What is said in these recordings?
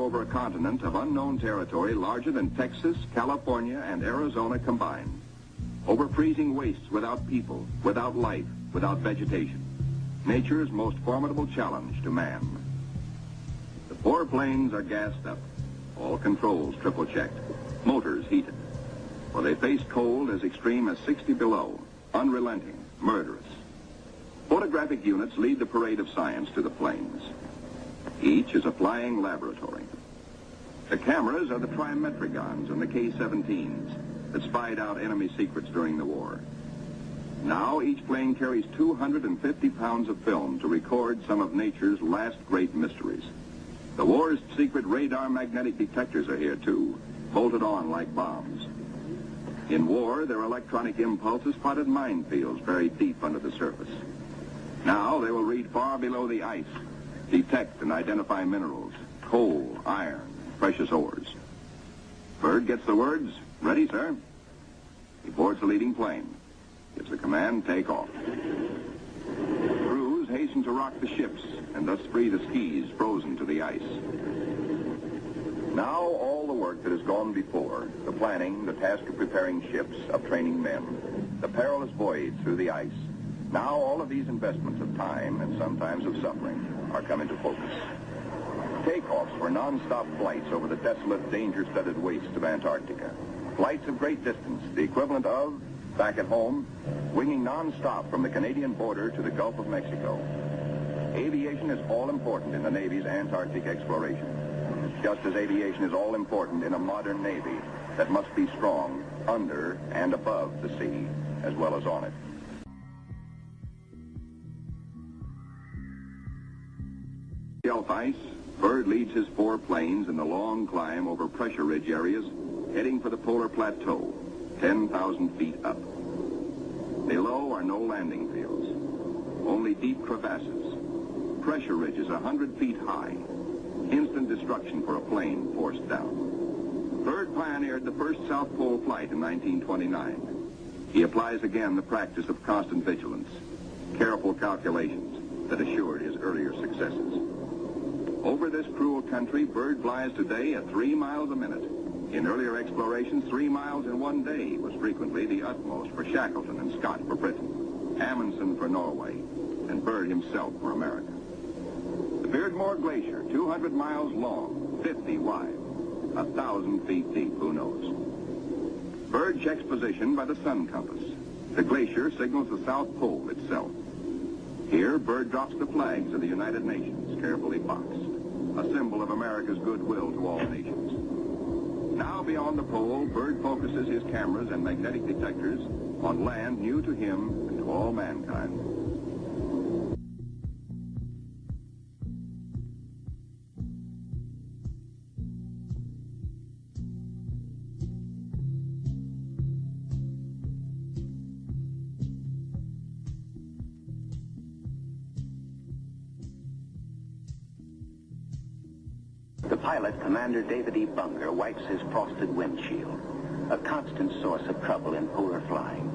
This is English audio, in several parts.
over a continent of unknown territory larger than Texas, California, and Arizona combined. Over freezing wastes without people, without life, without vegetation. Nature's most formidable challenge to man. The 4 planes are gassed up. All controls triple checked. Motors heated. For they face cold as extreme as 60 below. Unrelenting, murderous. Photographic units lead the parade of science to the planes. Each is a flying laboratory. The cameras are the trimetricons and the K-17s that spied out enemy secrets during the war. Now each plane carries 250 pounds of film to record some of nature's last great mysteries. The war's secret radar magnetic detectors are here too, bolted on like bombs. In war, their electronic impulses spotted minefields buried deep under the surface. Now they will read far below the ice, detect and identify minerals, coal, iron, precious ores. Byrd gets the words, "Ready, sir." He boards the leading plane, gives the command, "Take off." Crews hasten to rock the ships and thus free the skis frozen to the ice. Now all the work that has gone before, the planning, the task of preparing ships, of training men, the perilous voyage through the ice, now all of these investments of time and sometimes of suffering are come into focus. Takeoffs were non-stop flights over the desolate, danger-studded wastes of Antarctica. Flights of great distance, the equivalent of, back at home, winging non-stop from the Canadian border to the Gulf of Mexico. Aviation is all important in the Navy's Antarctic exploration, just as aviation is all important in a modern Navy that must be strong under and above the sea, as well as on it. Shelf ice, Byrd leads his 4 planes in the long climb over pressure ridge areas, heading for the polar plateau, 10,000 feet up. Below are no landing fields, only deep crevasses. Pressure ridges 100 feet high. Instant destruction for a plane forced down. Byrd pioneered the first South Pole flight in 1929. He applies again the practice of constant vigilance, careful calculations that assured his earlier successes. Over this cruel country, Byrd flies today at 3 miles a minute. In earlier explorations, 3 miles in one day was frequently the utmost for Shackleton and Scott for Britain, Amundsen for Norway, and Byrd himself for America. The Beardmore Glacier, 200 miles long, 50 wide, 1,000 feet deep, who knows. Byrd checks position by the sun compass. The glacier signals the South Pole itself. Here, Byrd drops the flags of the United Nations, carefully boxed, a symbol of America's goodwill to all nations. Now beyond the pole, Byrd focuses his cameras and magnetic detectors on land new to him and to all mankind. The pilot, Commander David E. Bunger, wipes his frosted windshield, a constant source of trouble in polar flying.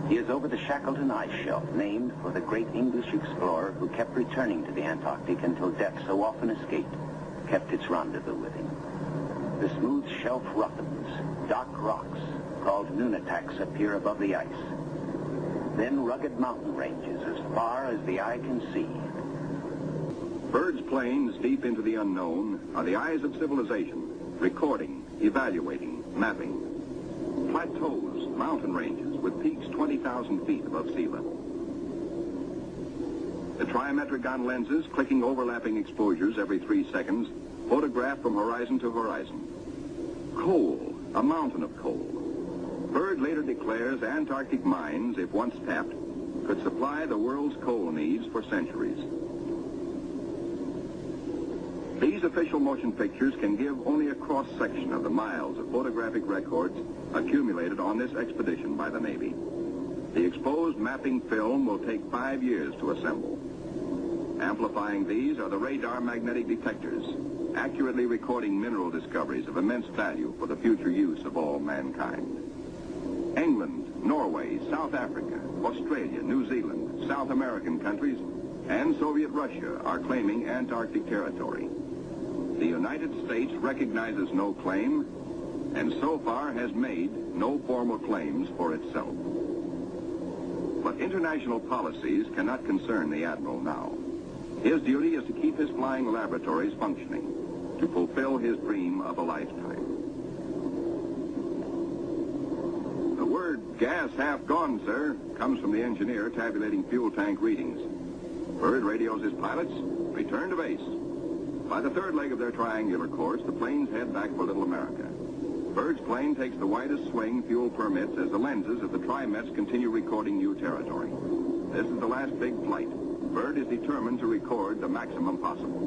He is over the Shackleton ice shelf, named for the great English explorer who kept returning to the Antarctic until death, so often escaped, kept its rendezvous with him. The smooth shelf roughens. Dark rocks, called nunataks, appear above the ice. Then rugged mountain ranges as far as the eye can see. Byrd's planes, deep into the unknown, are the eyes of civilization, recording, evaluating, mapping. Plateaus, mountain ranges, with peaks 20,000 feet above sea level. The trimetricon lenses, clicking overlapping exposures every 3 seconds, photograph from horizon to horizon. Coal, a mountain of coal. Byrd later declares Antarctic mines, if once tapped, could supply the world's coal needs for centuries. These official motion pictures can give only a cross-section of the miles of photographic records accumulated on this expedition by the Navy. The exposed mapping film will take 5 years to assemble. Amplifying these are the radar magnetic detectors, accurately recording mineral discoveries of immense value for the future use of all mankind. England, Norway, South Africa, Australia, New Zealand, South American countries, and Soviet Russia are claiming Antarctic territory. the United States recognizes no claim, and so far has made no formal claims for itself. But international policies cannot concern the Admiral now. His duty is to keep his flying laboratories functioning, to fulfill his dream of a lifetime. The word "gas half gone, sir," comes from the engineer tabulating fuel tank readings. Byrd radios his pilots, return to base. By the third leg of their triangular course, the planes head back for Little America. Byrd's plane takes the widest swing fuel permits as the lenses of the Trimets continue recording new territory. This is the last big flight. Byrd is determined to record the maximum possible.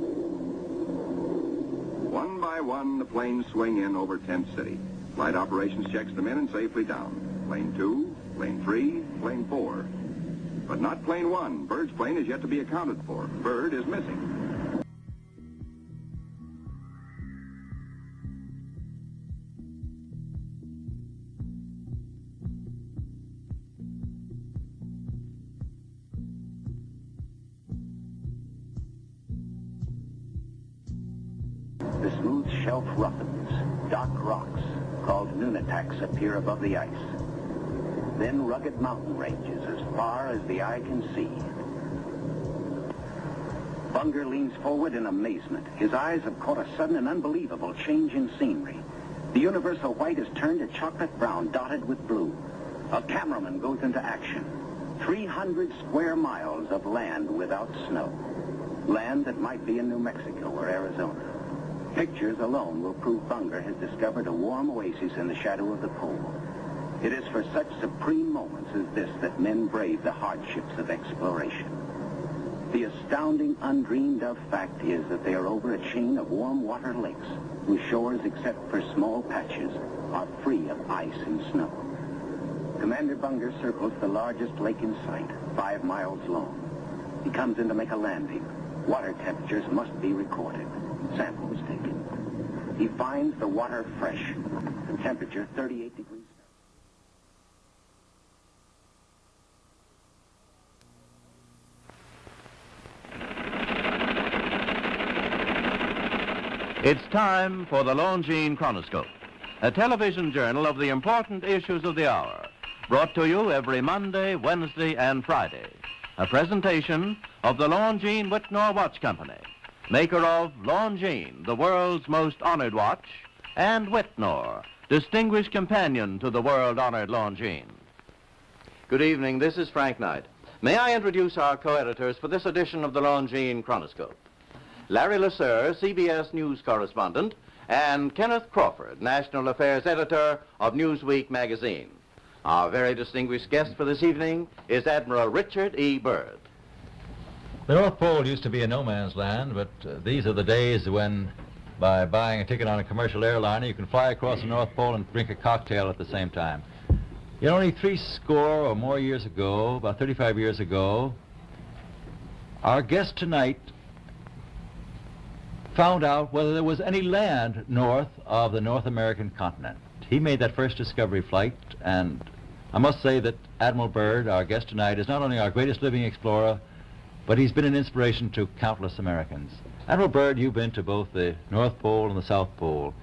One by one, the planes swing in over Tent City. Flight operations checks them in and safely down. Plane 2, plane 3, plane 4. But not plane 1. Byrd's plane is yet to be accounted for. Byrd is missing. The smooth shelf roughens. Dark rocks, called nunataks, appear above the ice. Then rugged mountain ranges as far as the eye can see. Bunger leans forward in amazement. His eyes have caught a sudden and unbelievable change in scenery. The universal white has turned to chocolate brown, dotted with blue. A cameraman goes into action. 300 square miles of land without snow. Land that might be in New Mexico or Arizona. Pictures alone will prove Bunger has discovered a warm oasis in the shadow of the pole. It is for such supreme moments as this that men brave the hardships of exploration. The astounding, undreamed-of fact is that they are over a chain of warm water lakes whose shores, except for small patches, are free of ice and snow. Commander Bunger circles the largest lake in sight, 5 miles long. He comes in to make a landing. Water temperatures must be recorded. Samples taken. He finds the water fresh. The temperature 38 degrees. It's time for the Longines Chronoscope, a television journal of the important issues of the hour, brought to you every Monday, Wednesday, and Friday. A presentation of the Longines Whitnor Watch Company, maker of Longines, the world's most honored watch, and Whitnor, distinguished companion to the world-honored Longines. Good evening, this is Frank Knight. May I introduce our co-editors for this edition of the Longines Chronoscope? Larry Lasser, CBS News correspondent, and Kenneth Crawford, National Affairs Editor of Newsweek magazine. Our very distinguished guest for this evening is Admiral Richard E. Byrd. The North Pole used to be a no-man's land, but these are the days when, by buying a ticket on a commercial airliner, you can fly across the North Pole and drink a cocktail at the same time. You know, only 60 or more years ago, about 35 years ago, our guest tonight found out whether there was any land north of the North American continent. He made that first discovery flight, and I must say that Admiral Byrd, our guest tonight, is not only our greatest living explorer, but he's been an inspiration to countless Americans. Admiral Byrd, you've been to both the North Pole and the South Pole.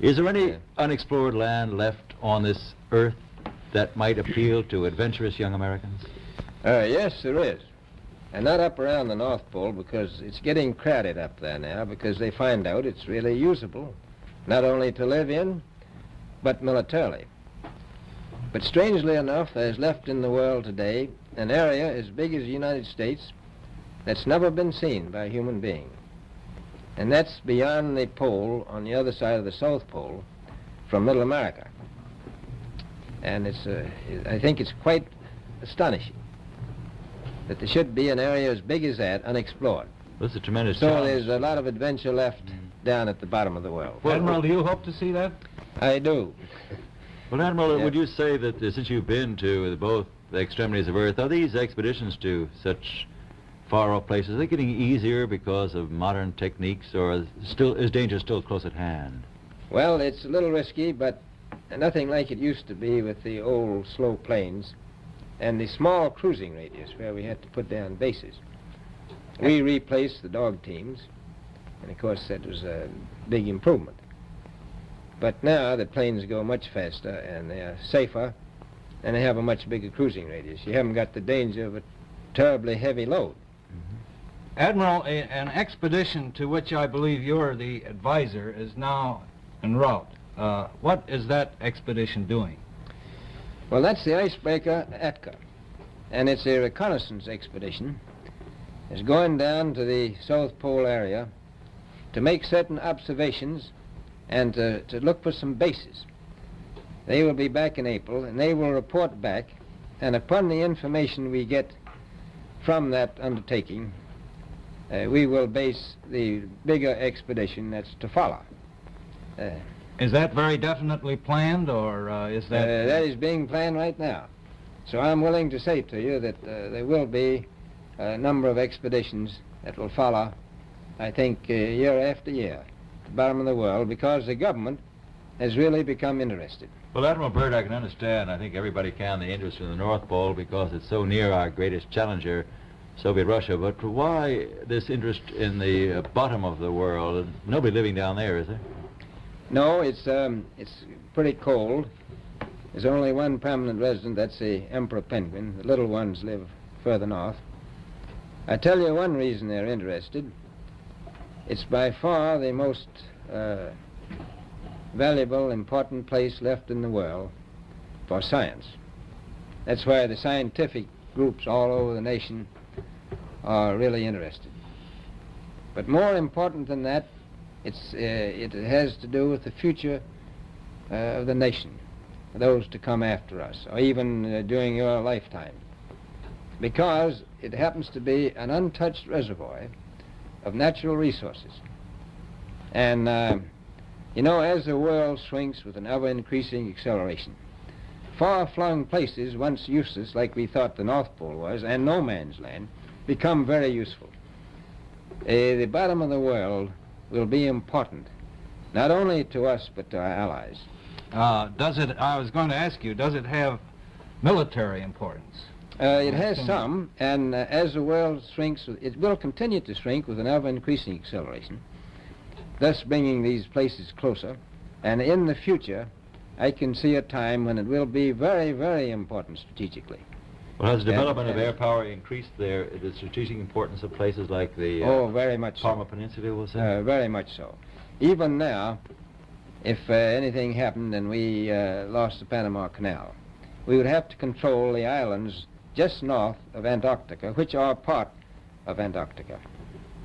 Is there any unexplored land left on this earth that might appeal to adventurous young Americans? Yes, there is. And not up around the North Pole, because it's getting crowded up there now, because they find out it's really usable, not only to live in, but militarily. But strangely enough, there's left in the world today an area as big as the United States that's never been seen by a human being. And that's beyond the pole on the other side of the South Pole from Middle America. And I think it's quite astonishing that there should be an area as big as that unexplored. That's a tremendous So challenge. there's a lot of adventure left down at the bottom of the world. Well, Admiral, do you hope to see that? I do. Well, Admiral, Yeah. would you say that since you've been to both the extremities of Earth, are these expeditions to such far-off places, are they getting easier because of modern techniques, or is danger still close at hand? Well, it's a little risky, but nothing like it used to be with the old slow planes and the small cruising radius where we had to put down bases. We replaced the dog teams, And of course, that was a big improvement. But now the planes go much faster and they are safer and they have a much bigger cruising radius. You haven't got the danger of a terribly heavy load. Admiral, an expedition to which I believe you're the advisor is now en route. What is that expedition doing? Well, that's the icebreaker Atka, and it's a reconnaissance expedition. It's going down to the South Pole area to make certain observations and to look for some bases. They will be back in April, and they will report back, and upon the information we get from that undertaking, we will base the bigger expedition that's to follow. Is that very definitely planned, or is that... That is being planned right now. So I'm willing to say to you that there will be a number of expeditions that will follow, I think, year after year, to the bottom of the world, because the government has really become interested. Well, Admiral Byrd, I can understand, I think everybody can, the interest in the North Pole because it's so near our greatest challenger, Soviet Russia. But why this interest in the bottom of the world? Nobody living down there, is there? No, it's pretty cold. There's only one permanent resident, that's the emperor penguin. The little ones live further north. I tell you one reason they're interested. It's by far the most valuable, important place left in the world for science. That's why the scientific groups all over the nation are really interested. But more important than that, it has to do with the future of the nation, those to come after us, or even during your lifetime, because it happens to be an untouched reservoir of natural resources. And you know, as the world shrinks with an ever-increasing acceleration, far-flung places once useless, like we thought the North Pole was, and no man's land, become very useful. The bottom of the world will be important, not only to us, but to our allies. I was going to ask you, does it have military importance? It has some, and as the world shrinks, it will continue to shrink with an ever-increasing acceleration, thus bringing these places closer. And in the future, I can see a time when it will be very, very important strategically. Well, has the development of air power increased the strategic importance of places like the oh, very much Parma so. Peninsula, we'll say? Very much so. Even now, if anything happened and we lost the Panama Canal, we would have to control the islands just north of Antarctica, which are part of Antarctica,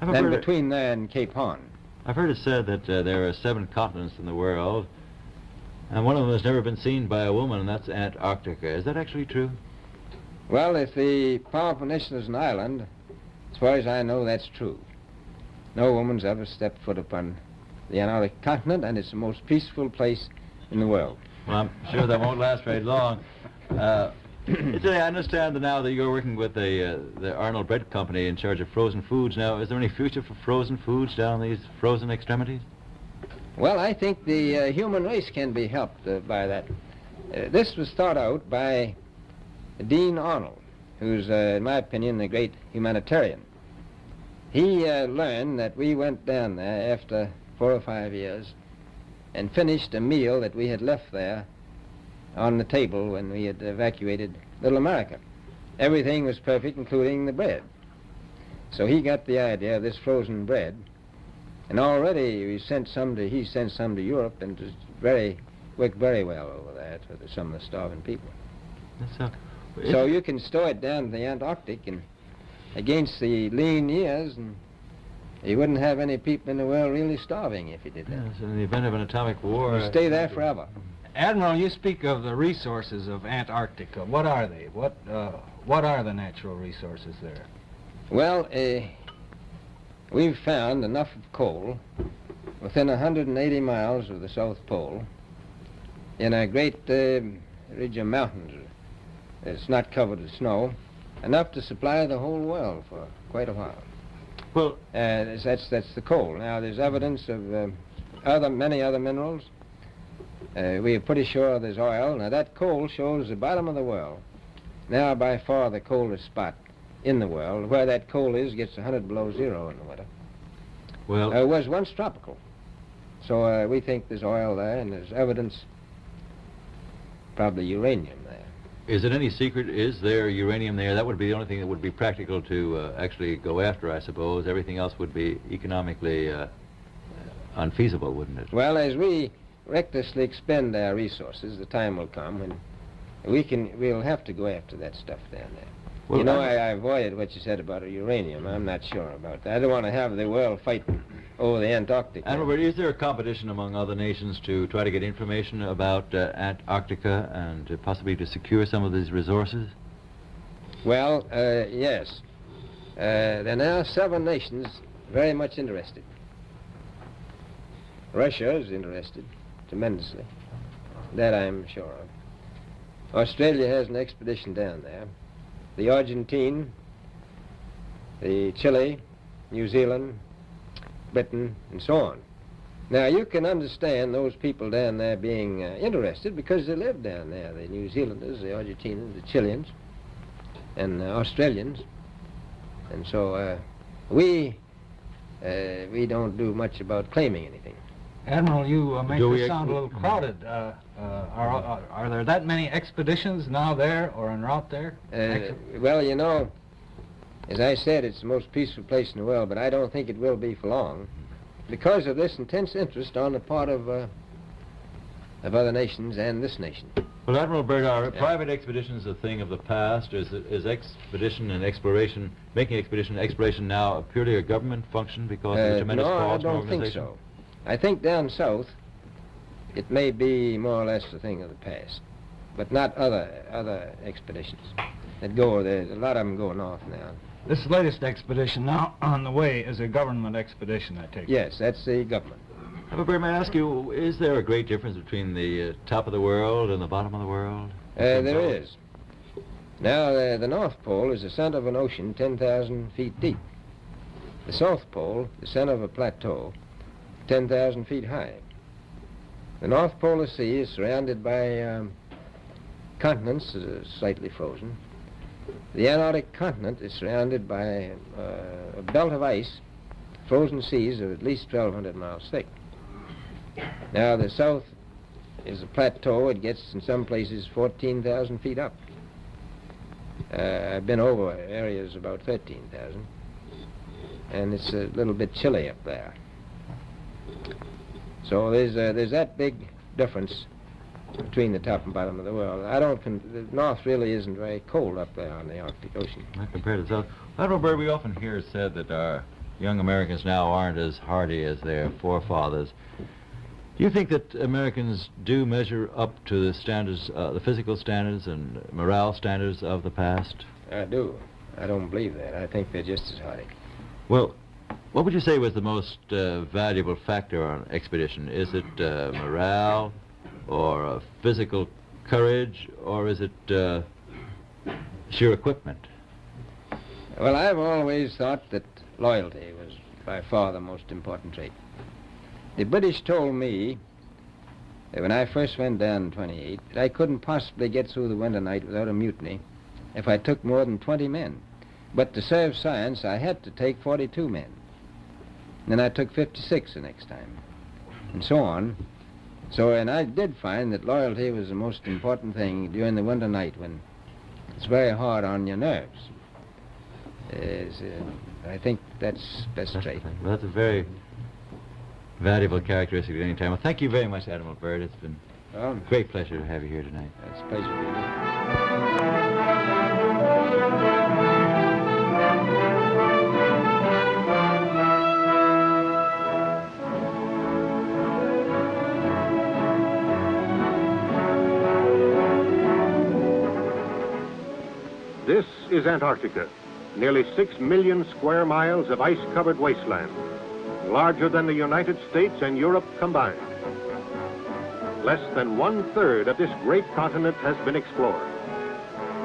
then between there and Cape Horn. I've heard it said that there are 7 continents in the world, and one of them has never been seen by a woman, and that's Antarctica. Is that actually true? Well, if the Parma Peninsula is an island, as far as I know, that's true. No woman's ever stepped foot upon the Antarctic continent, and it's the most peaceful place in the world. Well, I'm sure that won't last very long. I understand now that you're working with the Arnold Bread Company in charge of frozen foods. Now, is there any future for frozen foods down these frozen extremities? Well, I think the human race can be helped by that. This was thought out by Dean Arnold, who's, in my opinion, a great humanitarian. He learned that we went down there after 4 or 5 years and finished a meal that we had left there on the table when we had evacuated Little America. Everything was perfect, including the bread. So he got the idea of this frozen bread, and already he sent some to Europe, and it worked very well over there for some of the starving people. So you can store it down in the Antarctic and against the lean years, and you wouldn't have any people in the world really starving if you did that. Yes, in the event of an atomic war... You stay there forever. Admiral, you speak of the resources of Antarctica. What are they? What are the natural resources there? Well, we've found enough of coal within 180 miles of the South Pole in a great ridge of mountains that's not covered with snow, enough to supply the whole world for quite a while. Well, that's the coal. Now, there's evidence of many other minerals. We are pretty sure there's oil. Now, that coal shows the bottom of the world. Now, by far the coldest spot in the world. Where that coal is gets 100 below zero in the winter. Well, was once tropical. So we think there's oil there, and there's evidence, probably uranium there. is it any secret, is there uranium there? That would be the only thing that would be practical to actually go after, I suppose. Everything else would be economically unfeasible, wouldn't it? Well, as we recklessly expend our resources, the time will come when we'll have to go after that stuff down there. Well, you know, I avoided what you said about uranium. I'm not sure about that. I don't want to have the world fighting over the Antarctica. Admiral, is there a competition among other nations to try to get information about Antarctica and possibly to secure some of these resources? Well, yes. There are now 7 nations very much interested. Russia is interested tremendously. That I'm sure of. Australia has an expedition down there. The Argentine, the Chile, New Zealand, Britain, and so on. Now, you can understand those people down there being interested because they live down there, the New Zealanders, the Argentinians, the Chileans, and Australians. And so we don't do much about claiming anything. Admiral, you make this sound a little crowded. Are there that many expeditions now there or en route there? Well, you know, as I said, it's the most peaceful place in the world, but I don't think it will be for long because of this intense interest on the part of other nations and this nation. Well, Admiral Byrd, are private expeditions a thing of the past? Is expedition and exploration, making expedition and exploration now purely a government function because of the tremendous cost No, I and don't think organization? so. I think down south it may be more or less a thing of the past, but not other expeditions that go. There's a lot of them go north now. This latest expedition now on the way is a government expedition, I take it. Yes, that's the government. Admiral Byrd, may I ask you, is there a great difference between the top of the world and the bottom of the world? There is. Now, the North Pole is the center of an ocean 10,000 feet deep. The South Pole, the center of a plateau, 10,000 feet high. The North Polar Sea is surrounded by continents that are slightly frozen. The Antarctic continent is surrounded by a belt of ice, frozen seas of at least 1,200 miles thick. Now, the South is a plateau. It gets, in some places, 14,000 feet up. I've been over areas about 13,000, and it's a little bit chilly up there. So there's that big difference between the top and bottom of the world. The North really isn't very cold up there on the Arctic Ocean. Not compared to the South. Admiral Byrd, we often hear it said that our young Americans now aren't as hardy as their forefathers. Do you think that Americans do measure up to the standards, the physical standards and morale standards of the past? I do. I don't believe that. I think they're just as hardy. Well, what would you say was the most valuable factor on expedition? Is it morale, or physical courage, or is it sheer equipment? Well, I've always thought that loyalty was by far the most important trait. The British told me that when I first went down in 28 that I couldn't possibly get through the winter night without a mutiny if I took more than 20 men. But to serve science, I had to take 42 men. Then I took 56 the next time, and so on. So, and I did find that loyalty was the most important thing during the winter night when it's very hard on your nerves. I think that's best trait. Well, that's a very valuable characteristic at any time. Well, thank you very much, Admiral Byrd. It's been a great pleasure to have you here tonight. It's a pleasure being here. This is Antarctica, nearly 6 million square miles of ice-covered wasteland, larger than the United States and Europe combined. Less than 1/3 of this great continent has been explored.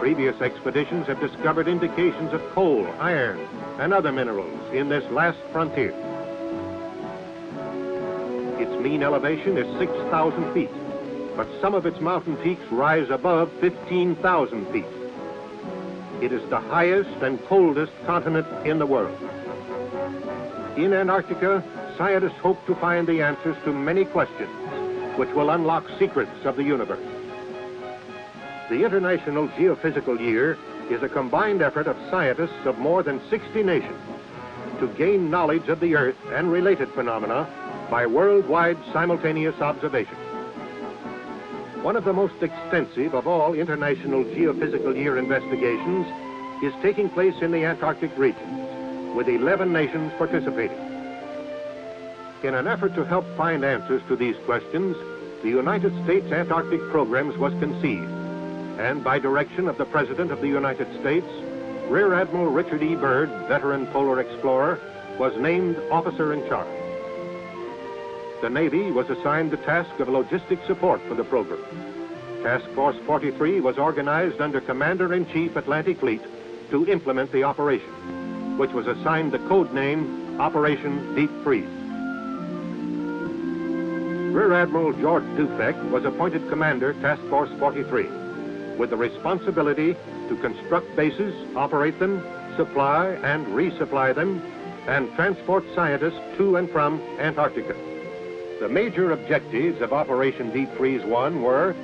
Previous expeditions have discovered indications of coal, iron, and other minerals in this last frontier. Its mean elevation is 6,000 feet, but some of its mountain peaks rise above 15,000 feet. It is the highest and coldest continent in the world. In Antarctica, scientists hope to find the answers to many questions which will unlock secrets of the universe. The International Geophysical Year is a combined effort of scientists of more than 60 nations to gain knowledge of the Earth and related phenomena by worldwide simultaneous observation. One of the most extensive of all International Geophysical Year investigations is taking place in the Antarctic region, with 11 nations participating. In an effort to help find answers to these questions, the United States Antarctic Programs was conceived, and by direction of the President of the United States, Rear Admiral Richard E. Byrd, veteran polar explorer, was named officer in charge. The Navy was assigned the task of logistic support for the program. Task Force 43 was organized under Commander-in-Chief Atlantic Fleet to implement the operation, which was assigned the code name Operation Deep Freeze. Rear Admiral George Dufek was appointed Commander Task Force 43, with the responsibility to construct bases, operate them, supply and resupply them, and transport scientists to and from Antarctica. The major objectives of Operation Deep Freeze 1 were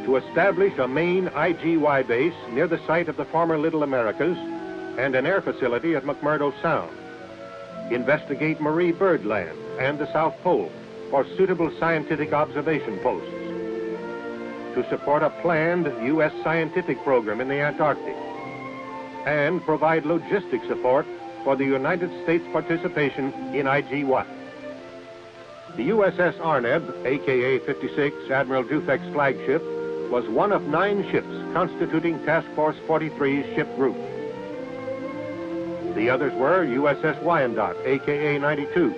to establish a main IGY base near the site of the former Little Americas and an air facility at McMurdo Sound, investigate Marie Byrd Land and the South Pole for suitable scientific observation posts, to support a planned U.S. scientific program in the Antarctic, and provide logistic support for the United States participation in IG-1. The USS Arneb, a.k.a. 56, Admiral Dufek's flagship, was one of 9 ships constituting Task Force 43's ship group. The others were USS Wyandotte, a.k.a. 92,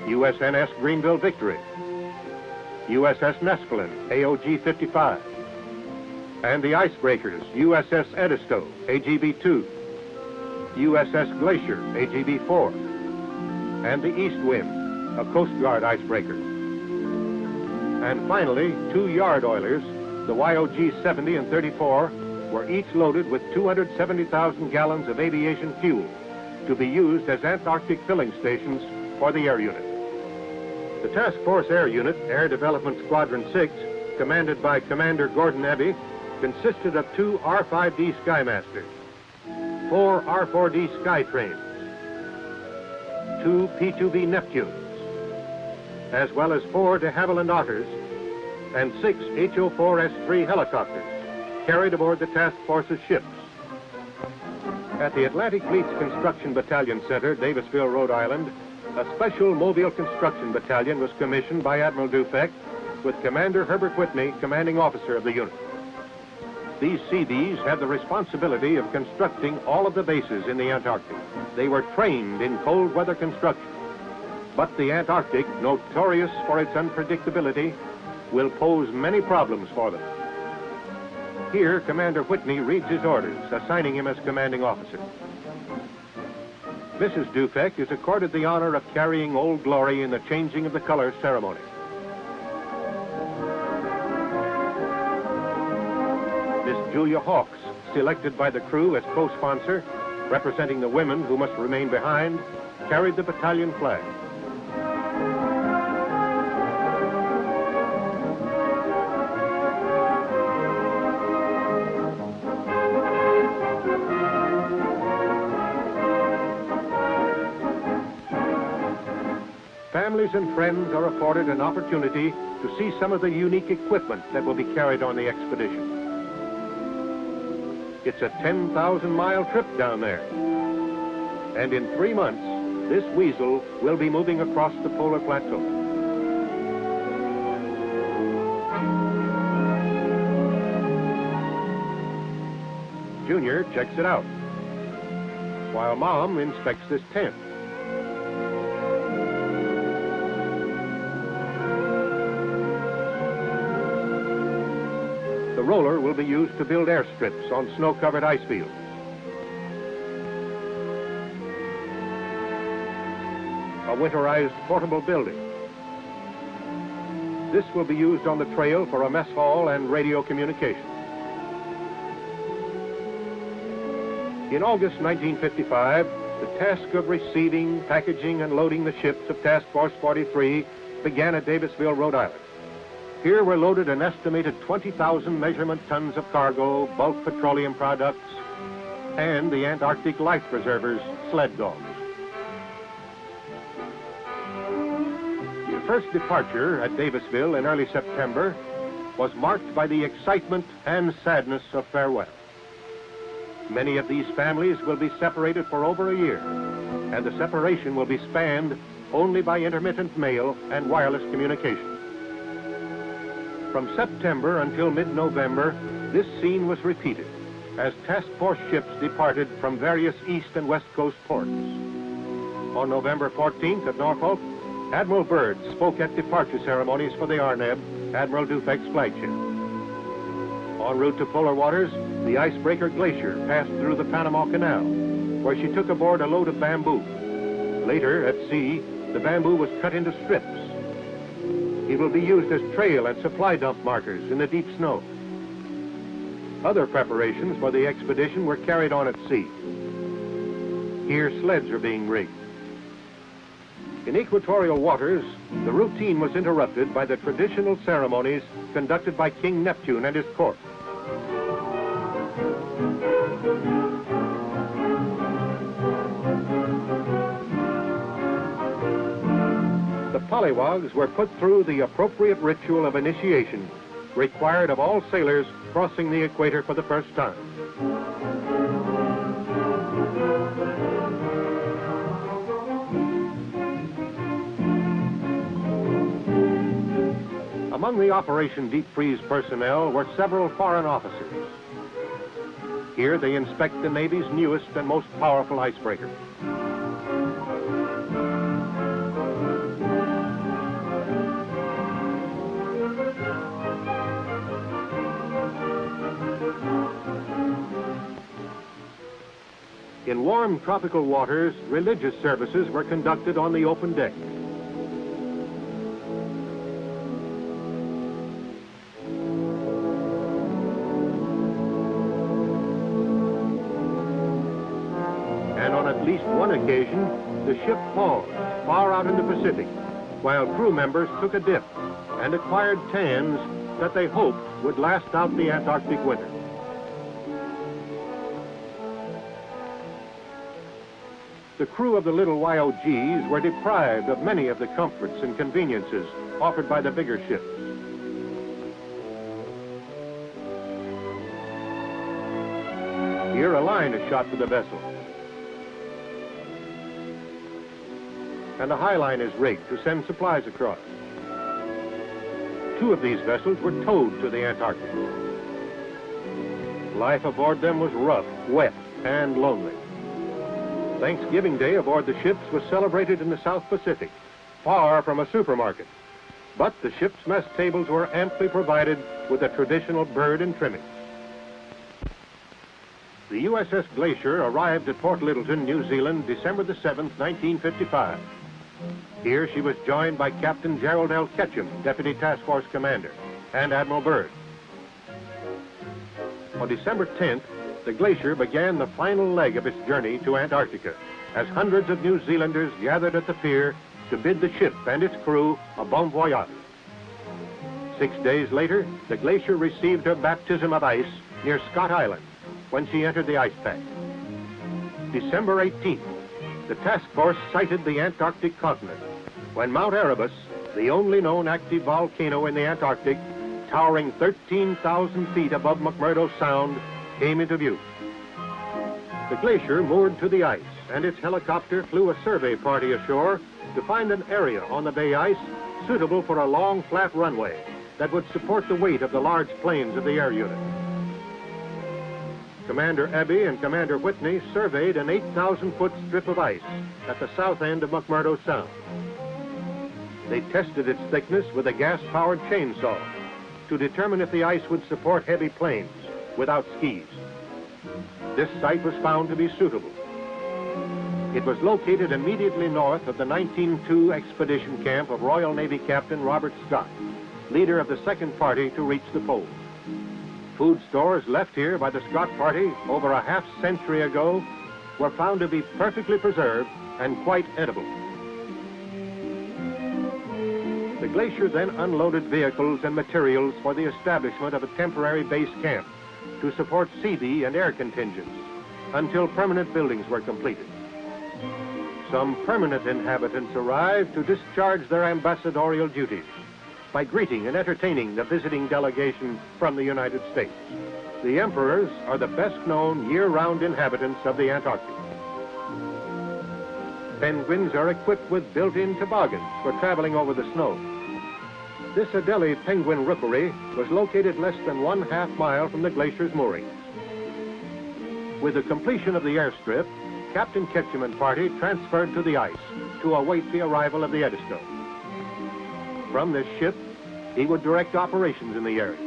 USNS Greenville Victory, USS Neskelen, AOG 55, and the icebreakers USS Edisto, AGB 2, USS Glacier, AGB 4, and the East Wind, a Coast Guard icebreaker. And finally, 2 yard oilers, the YOG 70 and 34, were each loaded with 270,000 gallons of aviation fuel to be used as Antarctic filling stations for the air unit. The Task Force Air Unit, Air Development Squadron 6, commanded by Commander Gordon Eby, consisted of 2 R-5D Skymasters, 4 R-4D Skytrains, 2 P-2B Neptunes, as well as 4 de Havilland Otters and 6 HO-4S3 helicopters carried aboard the task force's ships. At the Atlantic Fleet's Construction Battalion Center, Davisville, Rhode Island, a special mobile construction battalion was commissioned by Admiral Dufek, with Commander Herbert Whitney, commanding officer of the unit. These Seabees had the responsibility of constructing all of the bases in the Antarctic. They were trained in cold weather construction. But the Antarctic, notorious for its unpredictability, will pose many problems for them. Here, Commander Whitney reads his orders, assigning him as commanding officer. Mrs. Dufek is accorded the honor of carrying Old Glory in the changing of the colors ceremony. Miss Julia Hawks, selected by the crew as co-sponsor, representing the women who must remain behind, carried the battalion flag. Families and friends are afforded an opportunity to see some of the unique equipment that will be carried on the expedition. It's a 10,000-mile trip down there. And in 3 months, this weasel will be moving across the polar plateau. Junior checks it out, while Mom inspects this tent. The roller will be used to build airstrips on snow-covered ice fields. A winterized portable building. This will be used on the trail for a mess hall and radio communication. In August 1955, The task of receiving, packaging, and loading the ships of Task Force 43 began at Davisville, Rhode Island. Here were loaded an estimated 20,000 measurement tons of cargo, bulk petroleum products, and the Antarctic life preservers, sled dogs. The first departure at Davisville in early September was marked by the excitement and sadness of farewell. Many of these families will be separated for over a year, and the separation will be spanned only by intermittent mail and wireless communication. From September until mid-November, this scene was repeated as task force ships departed from various east and west coast ports. On November 14th at Norfolk, Admiral Byrd spoke at departure ceremonies for the Arneb, Admiral Dufek's flagship. En route to polar waters, the icebreaker Glacier passed through the Panama Canal, where she took aboard a load of bamboo. Later, at sea, the bamboo was cut into strips. It will be used as trail and supply dump markers in the deep snow. Other preparations for the expedition were carried on at sea. Here, sleds are being rigged. In equatorial waters, the routine was interrupted by the traditional ceremonies conducted by King Neptune and his court. The pollywogs were put through the appropriate ritual of initiation required of all sailors crossing the equator for the first time. Among the Operation Deep Freeze personnel were several foreign officers. Here they inspect the Navy's newest and most powerful icebreaker. In warm tropical waters, religious services were conducted on the open deck. And on at least one occasion, the ship paused far out in the Pacific, while crew members took a dip and acquired tans that they hoped would last out the Antarctic winter. The crew of the little YOGs were deprived of many of the comforts and conveniences offered by the bigger ships. Here a line is shot for the vessel, and a high line is rigged to send supplies across. Two of these vessels were towed to the Antarctic. Life aboard them was rough, wet, and lonely. Thanksgiving Day aboard the ships was celebrated in the South Pacific, far from a supermarket. But the ship's mess tables were amply provided with the traditional bird and trimmings. The USS Glacier arrived at Port Lyttelton, New Zealand, December the 7th, 1955. Here she was joined by Captain Gerald L. Ketchum, Deputy Task Force Commander, and Admiral Byrd. On December 10th, the Glacier began the final leg of its journey to Antarctica, as hundreds of New Zealanders gathered at the pier to bid the ship and its crew a bon voyage. 6 days later, the Glacier received her baptism of ice near Scott Island when she entered the ice pack. December 18th, the task force sighted the Antarctic continent when Mount Erebus, the only known active volcano in the Antarctic, towering 13,000 feet above McMurdo Sound, came into view. The Glacier moored to the ice, and its helicopter flew a survey party ashore to find an area on the bay ice suitable for a long, flat runway that would support the weight of the large planes of the air unit. Commander Abbey and Commander Whitney surveyed an 8,000-foot strip of ice at the south end of McMurdo Sound. They tested its thickness with a gas-powered chainsaw to determine if the ice would support heavy planes without skis. This site was found to be suitable. It was located immediately north of the 1902 expedition camp of Royal Navy Captain Robert Scott, leader of the second party to reach the pole. Food stores left here by the Scott party over a half-century ago were found to be perfectly preserved and quite edible. The glacier then unloaded vehicles and materials for the establishment of a temporary base camp to support Seabee and air contingents until permanent buildings were completed. Some permanent inhabitants arrived to discharge their ambassadorial duties by greeting and entertaining the visiting delegation from the United States. The emperors are the best-known year-round inhabitants of the Antarctic. Penguins are equipped with built-in toboggans for traveling over the snow. This Adelie penguin rookery was located less than 1/2 mile from the glacier's moorings. With the completion of the airstrip, Captain Ketchum and party transferred to the ice to await the arrival of the Edisto. From this ship, he would direct operations in the area.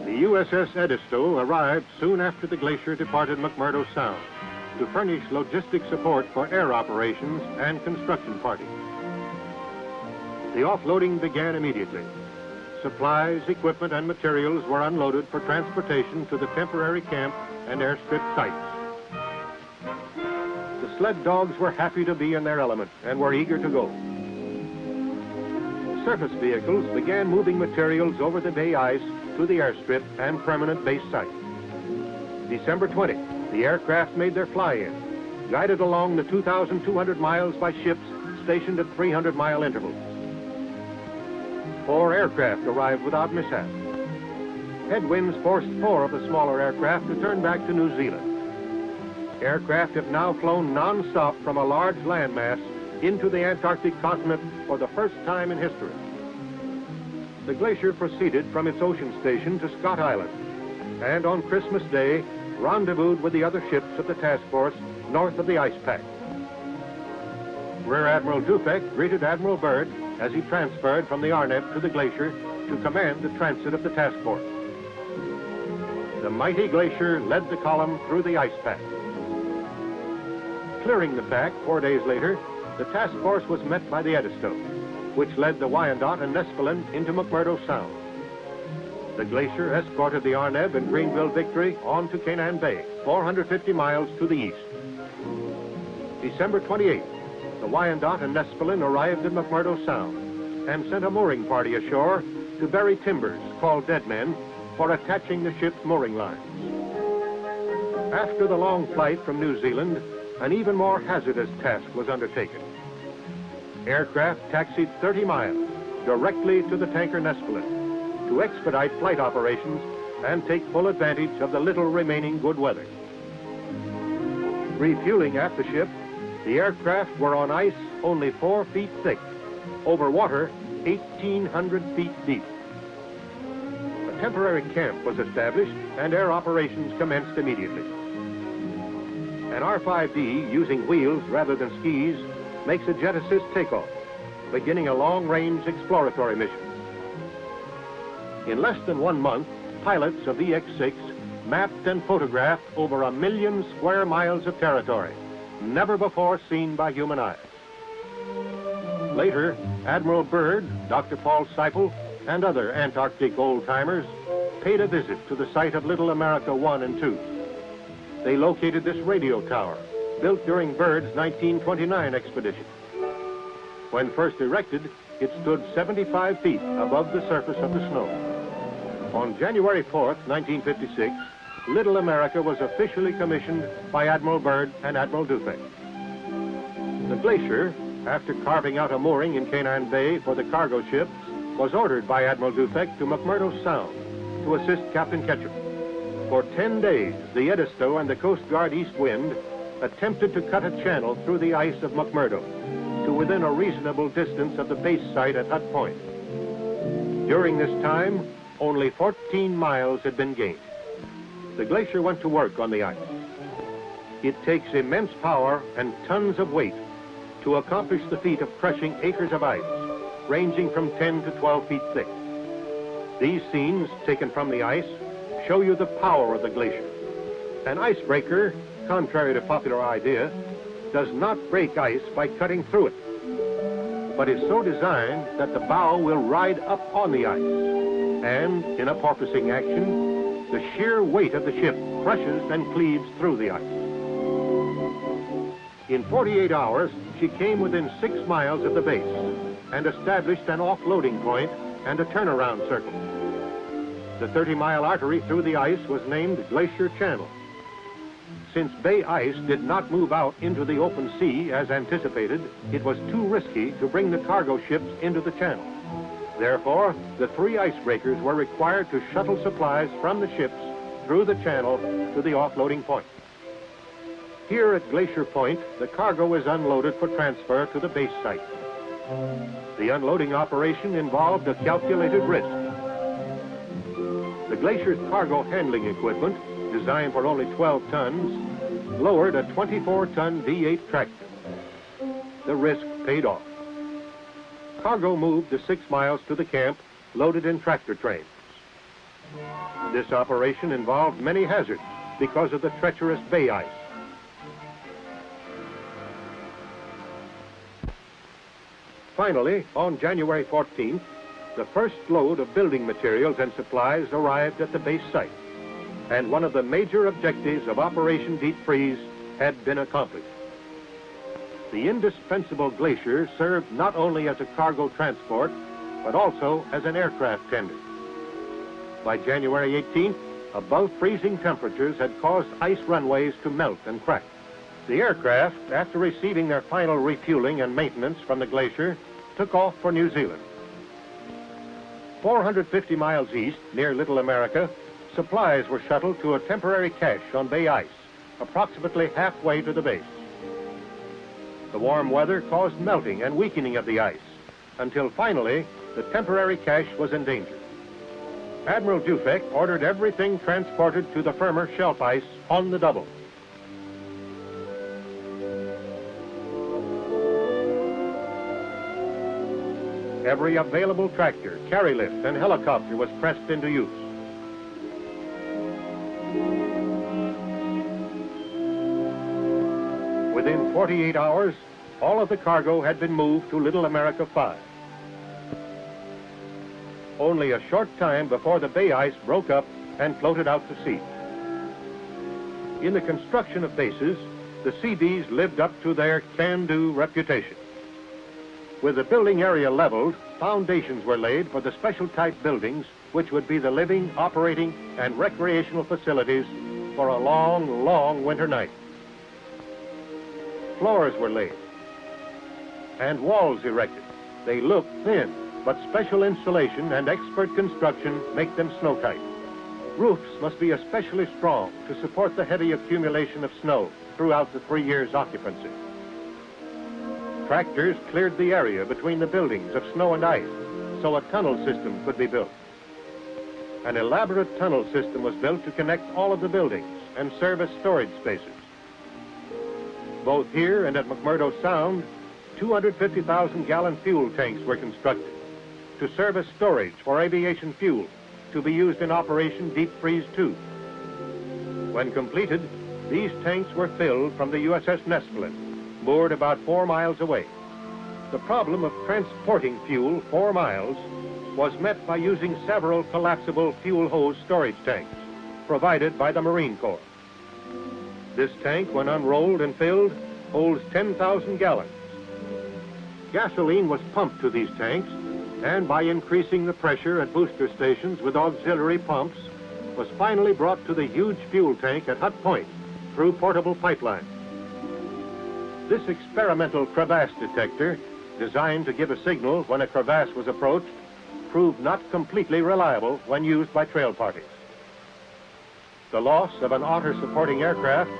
The USS Edisto arrived soon after the glacier departed McMurdo Sound to furnish logistic support for air operations and construction parties. The offloading began immediately. Supplies, equipment, and materials were unloaded for transportation to the temporary camp and airstrip sites. The sled dogs were happy to be in their element and were eager to go. Surface vehicles began moving materials over the bay ice to the airstrip and permanent base site. December 20, the aircraft made their fly-in, guided along the 2,200 miles by ships stationed at 300-mile intervals. 4 aircraft arrived without mishap. Headwinds forced 4 of the smaller aircraft to turn back to New Zealand. Aircraft have now flown non-stop from a large landmass into the Antarctic continent for the first time in history. The glacier proceeded from its ocean station to Scott Island, and on Christmas Day, rendezvoused with the other ships of the task force north of the ice pack. Rear Admiral Dufek greeted Admiral Byrd as he transferred from the Arnett to the glacier to command the transit of the task force. The mighty glacier led the column through the ice pack. Clearing the pack 4 days later, the task force was met by the Edisto, which led the Wyandotte and Nespelin into McMurdo Sound. The glacier escorted the Arneb and Greenville Victory on to Canaan Bay, 450 miles to the east. December 28th, the Wyandotte and Nespelin arrived in McMurdo Sound and sent a mooring party ashore to bury timbers, called dead men, for attaching the ship's mooring lines. After the long flight from New Zealand, an even more hazardous task was undertaken. Aircraft taxied 30 miles directly to the tanker Nespelin to expedite flight operations and take full advantage of the little remaining good weather. Refueling at the ship, the aircraft were on ice only 4 feet thick, over water 1,800 feet deep. A temporary camp was established and air operations commenced immediately. An R-5D using wheels rather than skis makes a jet assist takeoff, beginning a long-range exploratory mission. In less than 1 month, pilots of the X-6 mapped and photographed over 1 million square miles of territory, never before seen by human eyes. Later, Admiral Byrd, Dr. Paul Seipel, and other Antarctic old-timers paid a visit to the site of Little America 1 and 2. They located this radio tower, built during Byrd's 1929 expedition. When first erected, it stood 75 feet above the surface of the snow. On January 4th, 1956, Little America was officially commissioned by Admiral Byrd and Admiral Dufek. The glacier, after carving out a mooring in Canaan Bay for the cargo ships, was ordered by Admiral Dufek to McMurdo Sound to assist Captain Ketchum. For 10 days, the Edisto and the Coast Guard East Wind attempted to cut a channel through the ice of McMurdo to within a reasonable distance of the base site at Hut Point. During this time, only 14 miles had been gained. The glacier went to work on the ice. It takes immense power and tons of weight to accomplish the feat of crushing acres of ice, ranging from 10 to 12 feet thick. These scenes, taken from the ice, show you the power of the glacier. An icebreaker, contrary to popular idea, does not break ice by cutting through it, but is so designed that the bow will ride up on the ice, and in a porpoising action, the sheer weight of the ship crushes and cleaves through the ice. In 48 hours, she came within 6 miles of the base and established an offloading point and a turnaround circle. The 30-mile artery through the ice was named Glacier Channel. Since bay ice did not move out into the open sea as anticipated, it was too risky to bring the cargo ships into the channel. Therefore, the 3 icebreakers were required to shuttle supplies from the ships through the channel to the offloading point. Here at Glacier Point, the cargo is unloaded for transfer to the base site. The unloading operation involved a calculated risk. The Glacier's cargo handling equipment, designed for only 12 tons, lowered a 24-ton V8 tractor. The risk paid off. Cargo moved the 6 miles to the camp, loaded in tractor trains. This operation involved many hazards because of the treacherous bay ice. Finally, on January 14th, the first load of building materials and supplies arrived at the base site, and one of the major objectives of Operation Deep Freeze had been accomplished. The indispensable Glacier served not only as a cargo transport, but also as an aircraft tender. By January 18th, above freezing temperatures had caused ice runways to melt and crack. The aircraft, after receiving their final refueling and maintenance from the Glacier, took off for New Zealand. 450 miles east, near Little America, supplies were shuttled to a temporary cache on bay ice, approximately halfway to the base. The warm weather caused melting and weakening of the ice, until finally the temporary cache was endangered. Admiral Dufek ordered everything transported to the firmer shelf ice on the double. Every available tractor, carry lift, and helicopter was pressed into use. Within 48 hours, all of the cargo had been moved to Little America 5. Only a short time before the bay ice broke up and floated out to sea. In the construction of bases, the Seabees lived up to their can-do reputation. With the building area leveled, foundations were laid for the special type buildings which would be the living, operating, and recreational facilities for a long, long winter night. Floors were laid and walls erected. They look thin, but special insulation and expert construction make them snow-tight. Roofs must be especially strong to support the heavy accumulation of snow throughout the 3 years' occupancy. Tractors cleared the area between the buildings of snow and ice so a tunnel system could be built. An elaborate tunnel system was built to connect all of the buildings and serve as storage spaces. Both here and at McMurdo Sound, 250,000-gallon fuel tanks were constructed to serve as storage for aviation fuel to be used in Operation Deep Freeze 2. When completed, these tanks were filled from the USS Nespelin, moored about 4 miles away. The problem of transporting fuel 4 miles was met by using several collapsible fuel hose storage tanks provided by the Marine Corps. This tank, when unrolled and filled, holds 10,000 gallons. Gasoline was pumped to these tanks, and by increasing the pressure at booster stations with auxiliary pumps, was finally brought to the huge fuel tank at Hut Point through portable pipeline. This experimental crevasse detector, designed to give a signal when a crevasse was approached, proved not completely reliable when used by trail parties. The loss of an otter supporting aircraft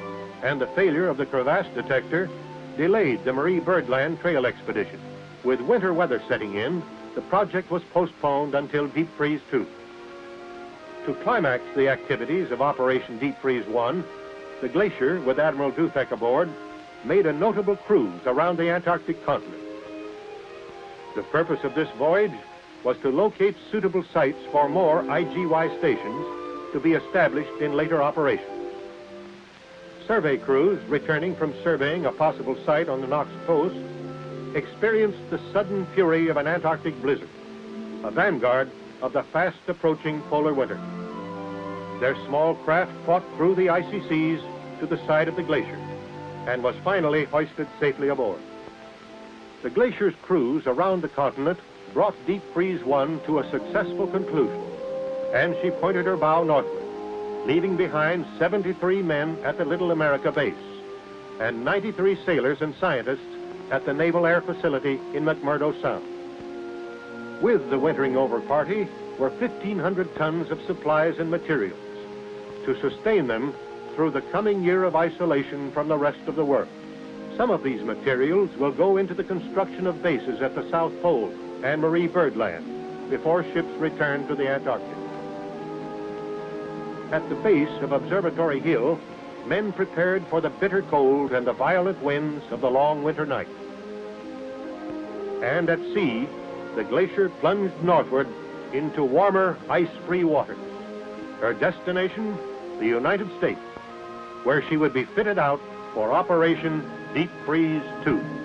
and the failure of the crevasse detector delayed the Marie Birdland trail expedition. With winter weather setting in, the project was postponed until Deep Freeze 2. To climax the activities of Operation Deep Freeze 1, the Glacier, with Admiral Dufek aboard, made a notable cruise around the Antarctic continent. The purpose of this voyage was to locate suitable sites for more IGY stations to be established in later operations. Survey crews returning from surveying a possible site on the Knox coast experienced the sudden fury of an Antarctic blizzard, a vanguard of the fast-approaching polar winter. Their small craft fought through the icy seas to the side of the glacier. and was finally hoisted safely aboard. The Glacier's cruise around the continent brought Deep Freeze 1 to a successful conclusion, and she pointed her bow northward, leaving behind 73 men at the Little America base and 93 sailors and scientists at the Naval Air Facility in McMurdo Sound. With the wintering over party were 1,500 tons of supplies and materials to sustain them through the coming year of isolation from the rest of the world. Some of these materials will go into the construction of bases at the South Pole and Marie Byrd Land before ships return to the Antarctic. At the base of Observatory Hill, men prepared for the bitter cold and the violent winds of the long winter night. And at sea, the Glacier plunged northward into warmer, ice-free waters. Her destination, the United States, where she would be fitted out for Operation Deep Freeze 2.